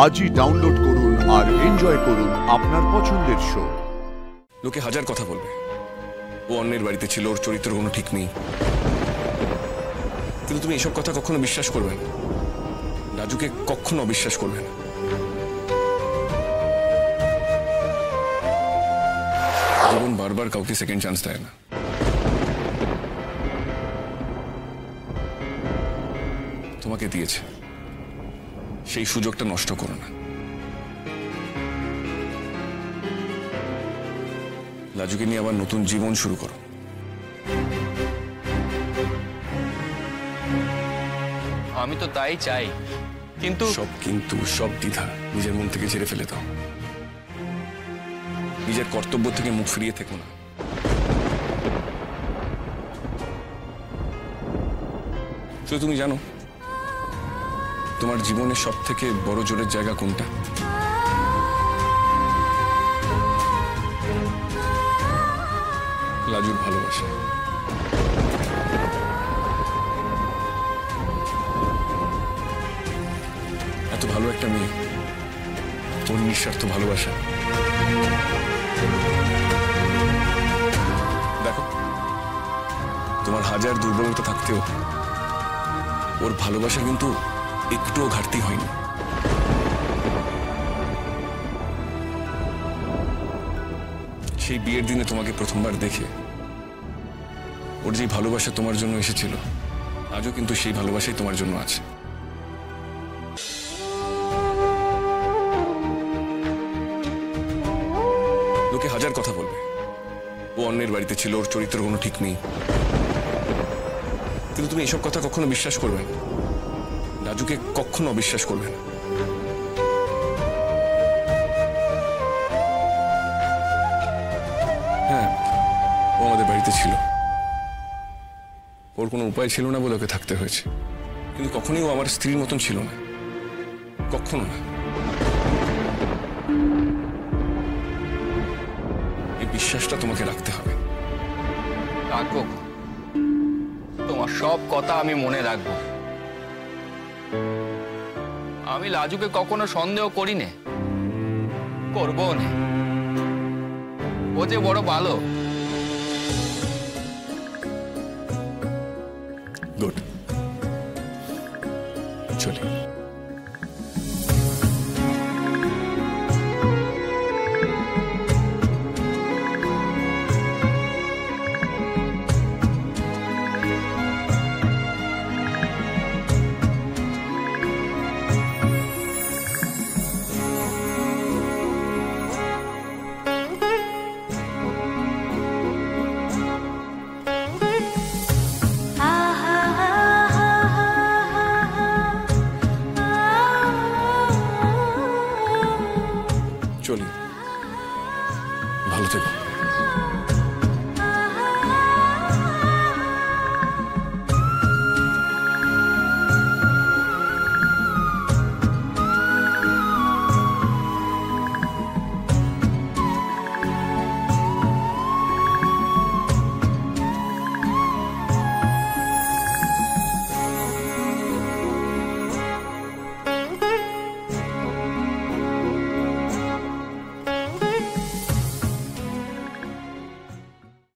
আজই ডাউনলোড করুন আর এনজয় করুন আপনার পছন্দের শো। লোকে হাজার কথা বলবে, ও অন্যের বাড়িতে ছিল, ওর চরিত্র কোনো ঠিক নেই, কিন্তু তুমি এসব কথা কখনো বিশ্বাস করবে না। রাজুকে কখনো অবিশ্বাস করবে না। জীবন বারবার কাউকে সেকেন্ড চান্স দেয় না। তোমাকে দিয়েছে, সেই সুযোগটা নষ্ট করো না। রাজুকে নিয়ে আবার নতুন জীবন শুরু করো। আমি তো তাই চাই, কিন্তু সব দ্বিধা নিজের মন থেকে ঝেড়ে ফেলে দাও। নিজের কর্তব্য থেকে মুখ ফিরিয়ে থেকো না। তো তুমি জানো তোমার জীবনের সব থেকে বড় জোরের জায়গা কোনটা? লাজুর ভালোবাসা। এত ভালো একটা মেয়ে, ওর নিঃস্বার্থ ভালোবাসা। দেখো, তোমার হাজার দুর্বলতা থাকতেও ওর ভালোবাসা কিন্তু একটুও ঘাটতি হয়নি। সেই বিয়ের দিনে তোমাকে প্রথমবার দেখে ওর যে ভালোবাসা তোমার জন্য এসেছিল, আজও কিন্তু সেই ভালোবাসাই তোমার জন্য আছে। লোকে হাজার কথা বলবে, ও অন্যের বাড়িতে ছিল, ওর চরিত্র কোনো ঠিক নেই, কিন্তু তুমি এসব কথা কখনো বিশ্বাস করবে না। রাজুকে কখনো অবিশ্বাস করবে না। হ্যাঁ, ও আমাদের বাড়িতে ছিল, ওর কোনো উপায় ছিল না বলে ওকে থাকতে হয়েছে, কিন্তু কখনোই ও আমার স্ত্রীর মতন ছিল না, কখনো না। এই বিশ্বাসটা তোমাকে রাখতে হবে। রাখবো, তোমার সব কথা আমি মনে রাখবো। আমি লাজুকে কখনো সন্দেহ করি না, করবো না। ও যে বড় ভালো। গুড, চলি।